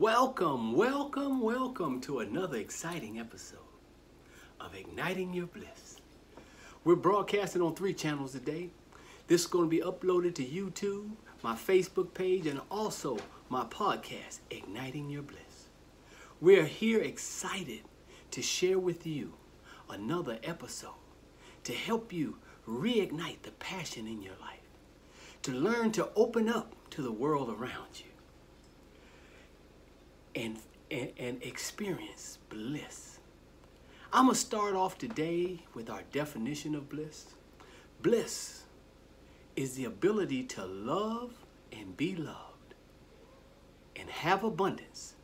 Welcome, welcome, welcome to another exciting episode of Igniting Your Bliss. We're broadcasting on 3 channels today. This is going to be uploaded to YouTube, my Facebook page, and also my podcast, Igniting Your Bliss. We're here excited to share with you another episode to help you reignite the passion in your life, to learn to open up to the world around you, and experience bliss. I'm going to start off today with our definition of bliss. Bliss is the ability to love and be loved and have abundance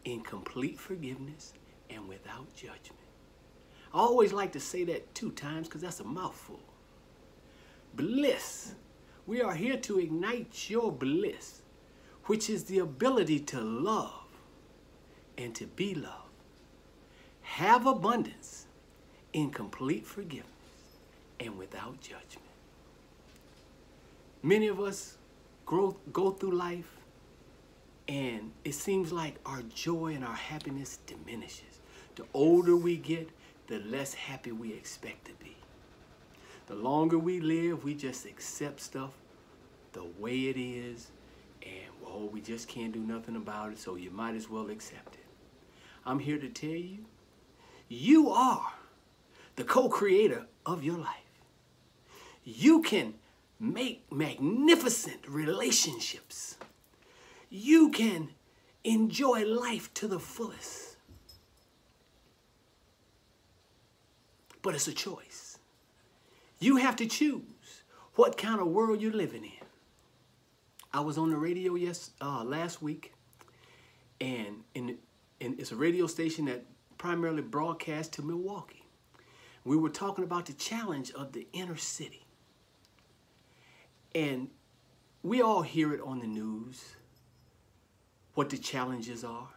in complete forgiveness and without judgment. I always like to say that 2 times because that's a mouthful. Bliss. We are here to ignite your bliss, which is the ability to love and to be loved, have abundance in complete forgiveness and without judgment. Many of us go through life and it seems like our joy and our happiness diminishes. The older we get, the less happy we expect to be. The longer we live, we just accept stuff the way it is, and well, we just can't do nothing about it, so you might as well accept it. I'm here to tell you, you are the co-creator of your life. You can make magnificent relationships. You can enjoy life to the fullest. But it's a choice. You have to choose what kind of world you're living in. I was on the radio last week, and it's a radio station that primarily broadcasts to Milwaukee. We were talking about the challenge of the inner city. And we all hear it on the news, what the challenges are.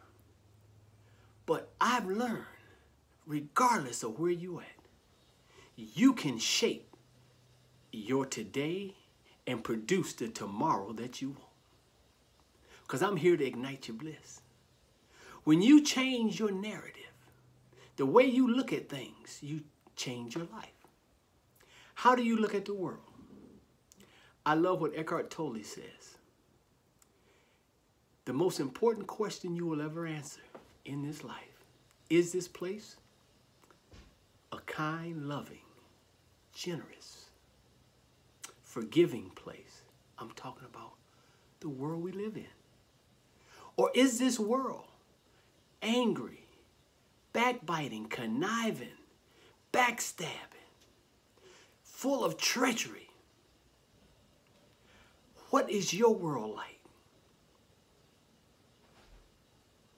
But I've learned, regardless of where you at, you can shape your today and produce the tomorrow that you want. Because I'm here to ignite your bliss. When you change your narrative, the way you look at things, you change your life. How do you look at the world? I love what Eckhart Tolle says. The most important question you will ever answer in this life, is this place a kind, loving, generous, forgiving place? I'm talking about the world we live in. Or is this world angry, backbiting, conniving, backstabbing, full of treachery? What is your world like?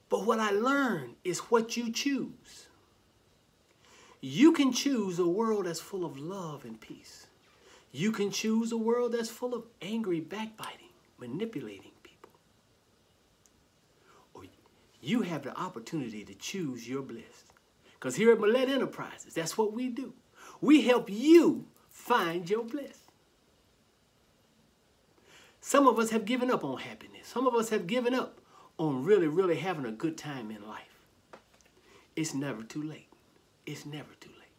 But what I learned is what you choose. You can choose a world that's full of love and peace. You can choose a world that's full of angry, backbiting, manipulating people. Or you have the opportunity to choose your bliss. Because here at Millet Enterprises, that's what we do. We help you find your bliss. Some of us have given up on happiness. Some of us have given up on really having a good time in life. It's never too late. It's never too late.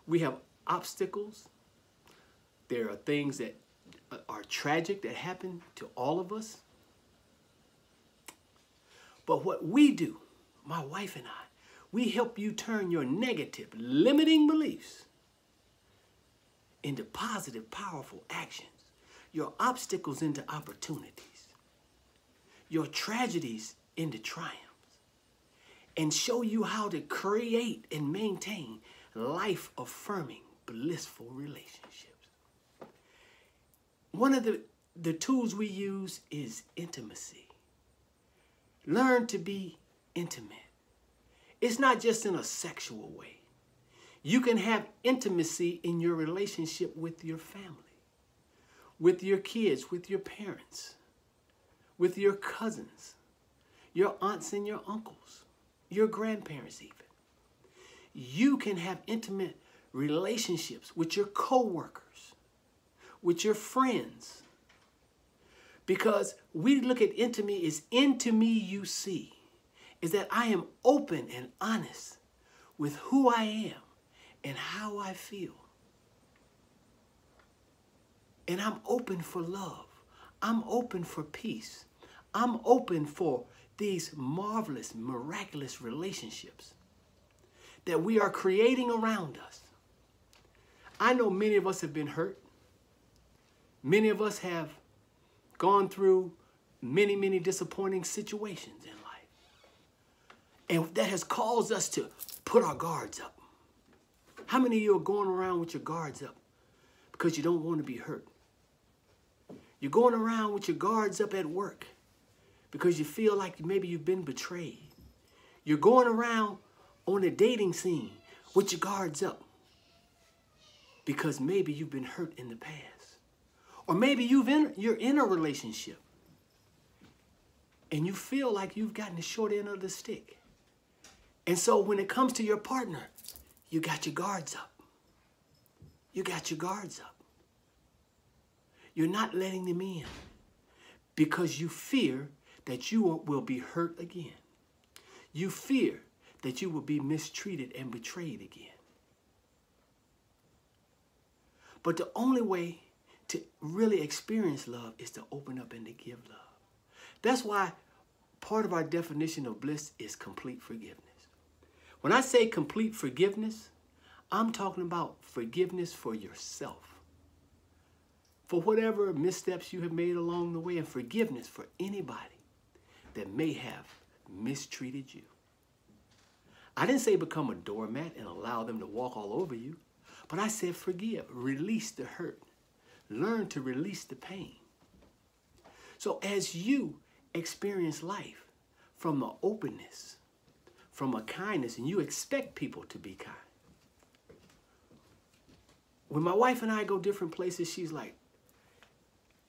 We have obstacles. There are things that are tragic that happen to all of us. But what we do, my wife and I, we help you turn your negative, limiting beliefs into positive, powerful actions. Your obstacles into opportunities. Your tragedies into triumphs. And show you how to create and maintain life-affirming, blissful relationships. One of the tools we use is intimacy. Learn to be intimate. It's not just in a sexual way. You can have intimacy in your relationship with your family, with your kids, with your parents, with your cousins, your aunts and your uncles, your grandparents even. You can have intimate relationships with your co-workers, with your friends, Because we look at intimacy as into me you see. Is that I am open and honest with who I am and how I feel. And I'm open for love. I'm open for peace. I'm open for these marvelous, miraculous relationships that we are creating around us. I know many of us have been hurt. Many of us have gone through many, many disappointing situations in life. And that has caused us to put our guards up. How many of you are going around with your guards up because you don't want to be hurt? You're going around with your guards up at work because you feel like maybe you've been betrayed. You're going around on a dating scene with your guards up because maybe you've been hurt in the past. Or maybe you're in a relationship and you feel like you've gotten the short end of the stick. And so when it comes to your partner, you got your guards up. You got your guards up. You're not letting them in because you fear that you will be hurt again. You fear that you will be mistreated and betrayed again. But the only way to really experience love is to open up and to give love. That's why part of our definition of bliss is complete forgiveness. When I say complete forgiveness, I'm talking about forgiveness for yourself, for whatever missteps you have made along the way, and forgiveness for anybody that may have mistreated you. I didn't say become a doormat and allow them to walk all over you, but I said forgive, release the hurt, learn to release the pain. So as you experience life from the openness, from a kindness, and you expect people to be kind. When my wife and I go different places, she's like,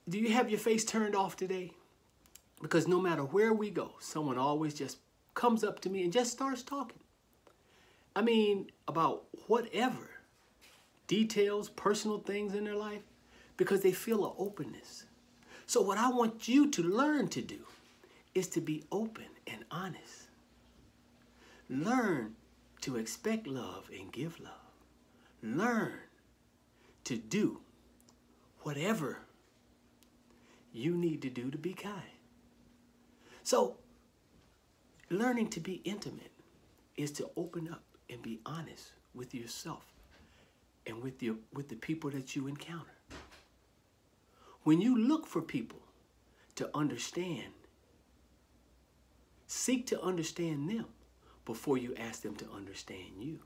do you have your face turned off today? Because no matter where we go, someone always just comes up to me and just starts talking. I mean, about whatever, details, personal things in their life, because they feel an openness. So what I want you to learn to do is to be open and honest. Learn to expect love and give love. Learn to do whatever you need to do to be kind. So, learning to be intimate is to open up and be honest with yourself and with the people that you encounter. When you look for people to understand, seek to understand them before you ask them to understand you.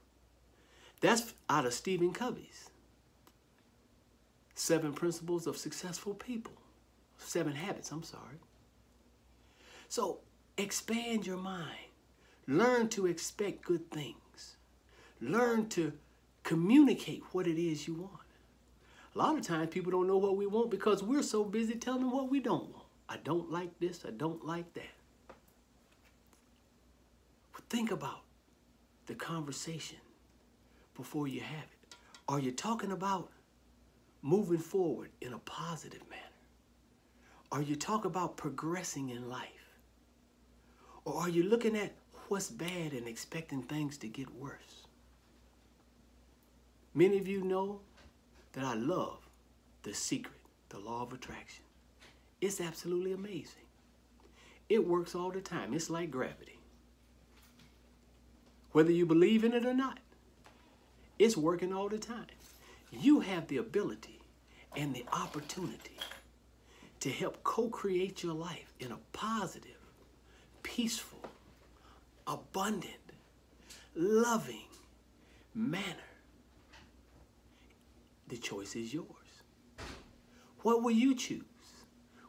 That's out of Stephen Covey's 7 Principles of Successful People. 7 Habits, I'm sorry. So expand your mind. Learn to expect good things. Learn to communicate what it is you want. A lot of times people don't know what we want because we're so busy telling them what we don't want. I don't like this, I don't like that. But think about the conversation before you have it. Are you talking about moving forward in a positive manner? Are you talking about progressing in life? Or are you looking at what's bad and expecting things to get worse? Many of you know that I love The Secret, the law of attraction. It's absolutely amazing. It works all the time. It's like gravity. Whether you believe in it or not, it's working all the time. You have the ability and the opportunity to help co-create your life in a positive, peaceful, abundant, loving manner. The choice is yours. What will you choose?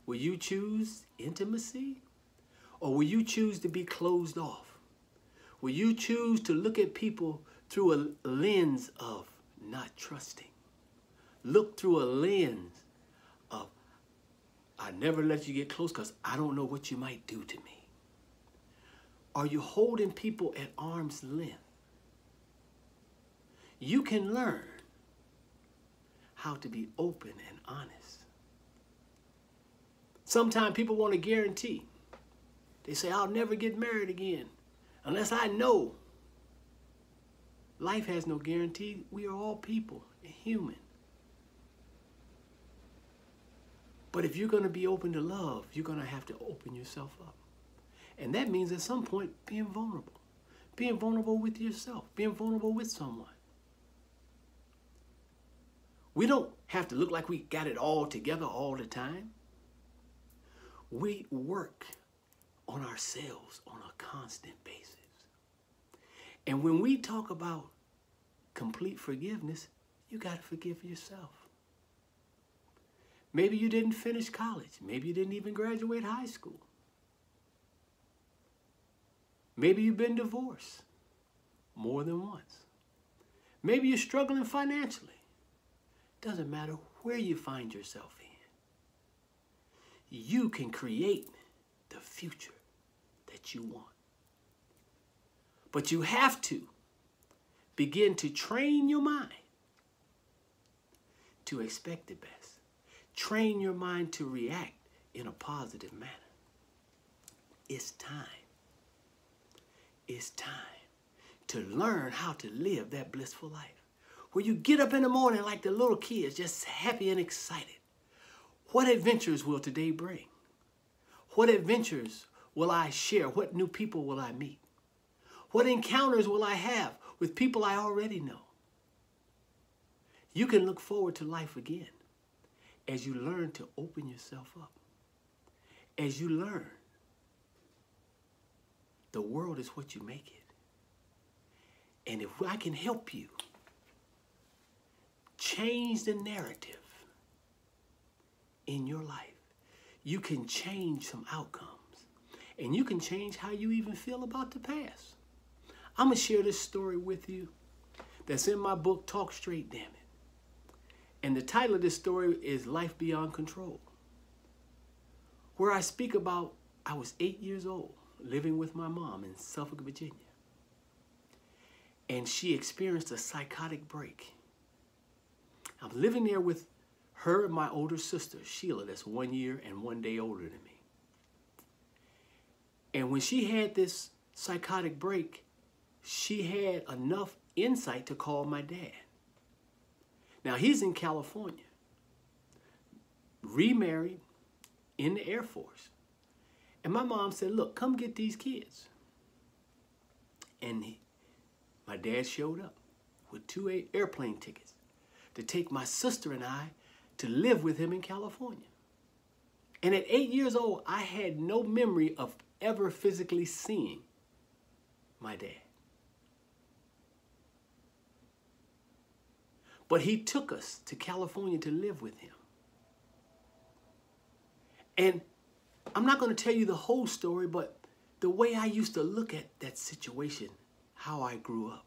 Will you choose intimacy? Or will you choose to be closed off? Will you choose to look at people through a lens of not trusting? Look through a lens of, I never let you get close because I don't know what you might do to me. Are you holding people at arm's length? You can learn how to be open and honest. Sometimes people want a guarantee. They say, I'll never get married again unless I know. Life has no guarantee. We are all people, human. But if you're going to be open to love, you're going to have to open yourself up. And that means at some point being vulnerable. Being vulnerable with yourself. Being vulnerable with someone. We don't have to look like we got it all together all the time. We work on ourselves on a constant basis. And when we talk about complete forgiveness, you got to forgive yourself. Maybe you didn't finish college. Maybe you didn't even graduate high school. Maybe you've been divorced more than once. Maybe you're struggling financially. Doesn't matter where you find yourself in. You can create the future that you want. But you have to begin to train your mind to expect the best. Train your mind to react in a positive manner. It's time. It's time to learn how to live that blissful life. Where you get up in the morning like the little kids, just happy and excited. What adventures will today bring? What adventures will I share? What new people will I meet? What encounters will I have with people I already know? You can look forward to life again as you learn to open yourself up. As you learn, the world is what you make it. And if I can help you change the narrative in your life, you can change some outcomes. And you can change how you even feel about the past. I'm going to share this story with you that's in my book, Talk Straight, Damn It. And the title of this story is Life Beyond Control, where I speak about I was 8 years old, living with my mom in Suffolk, Virginia. And she experienced a psychotic break. I was living there with her and my older sister, Sheila, that's 1 year and 1 day older than me. And when she had this psychotic break, she had enough insight to call my dad. Now, he's in California, remarried, in the Air Force. And my mom said, look, come get these kids. And my dad showed up with 2 airplane tickets to take my sister and I to live with him in California. And at 8 years old, I had no memory of ever physically seeing my dad. But he took us to California to live with him. And I'm not going to tell you the whole story, but the way I used to look at that situation, how I grew up.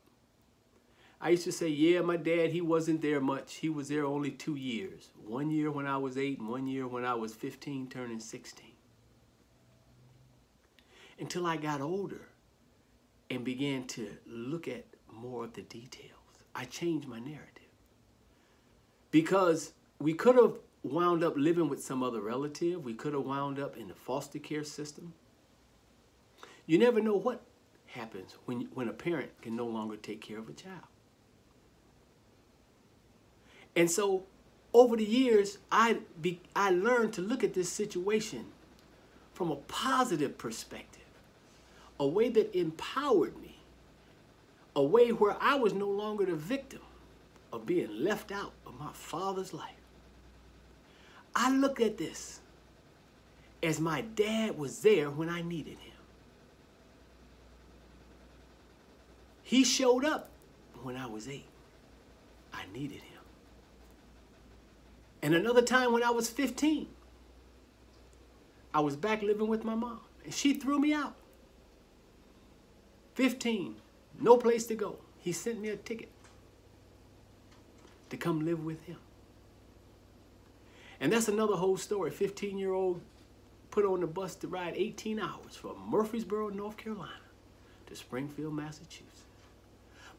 I used to say, yeah, my dad, he wasn't there much. He was there only 2 years. 1 year when I was 8 and 1 year when I was 15, turning 16. Until I got older and began to look at more of the details. I changed my narrative. Because we could have wound up living with some other relative. We could have wound up in the foster care system. You never know what happens when a parent can no longer take care of a child. And so over the years, I learned to look at this situation from a positive perspective, a way that empowered me, a way where I was no longer the victim of being left out of my father's life. I look at this as my dad was there when I needed him. He showed up when I was 8. I needed him. And another time when I was 15, I was back living with my mom, and she threw me out. 15, no place to go. He sent me a ticket to come live with him. And that's another whole story. 15-year-old put on the bus to ride 18 hours from Murfreesboro, North Carolina to Springfield, Massachusetts.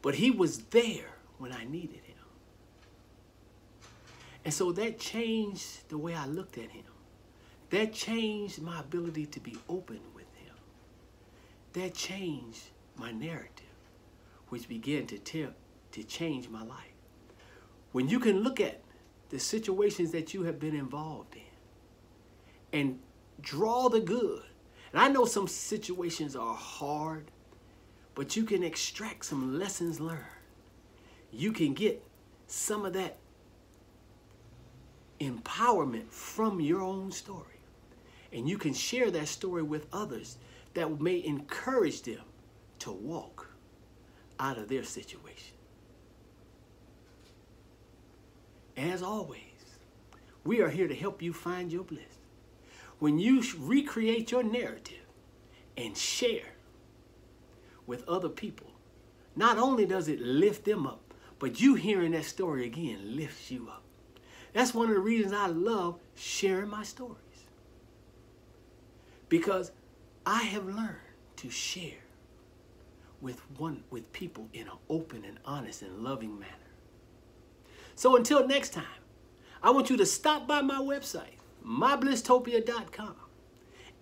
But he was there when I needed him. And so that changed the way I looked at him. That changed my ability to be open with him. That changed my narrative, which began to change my life. When you can look at the situations that you have been involved in and draw the good. And I know some situations are hard, but you can extract some lessons learned. You can get some of that empowerment from your own story. And you can share that story with others that may encourage them to walk out of their situation. As always, we are here to help you find your bliss. When you recreate your narrative and share with other people, not only does it lift them up, but you hearing that story again lifts you up. That's one of the reasons I love sharing my stories. Because I have learned to share with people in an open and honest and loving manner. So until next time, I want you to stop by my website, myblistopia.com,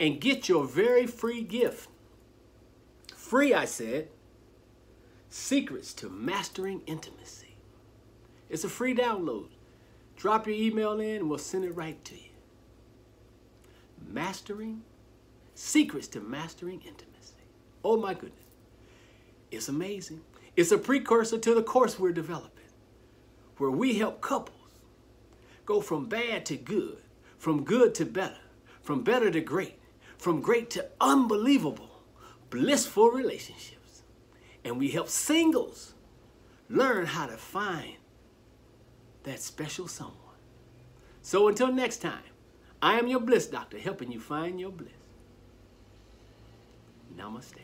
and get your very free gift. Free, I said. Secrets to Mastering Intimacy. It's a free download. Drop your email in and we'll send it right to you. Secrets to Mastering Intimacy. Oh my goodness. It's amazing. It's a precursor to the course we're developing, where we help couples go from bad to good, from good to better, from better to great, from great to unbelievable, blissful relationships. And we help singles learn how to find that special someone. So until next time, I am your bliss doctor, helping you find your bliss. Namaste.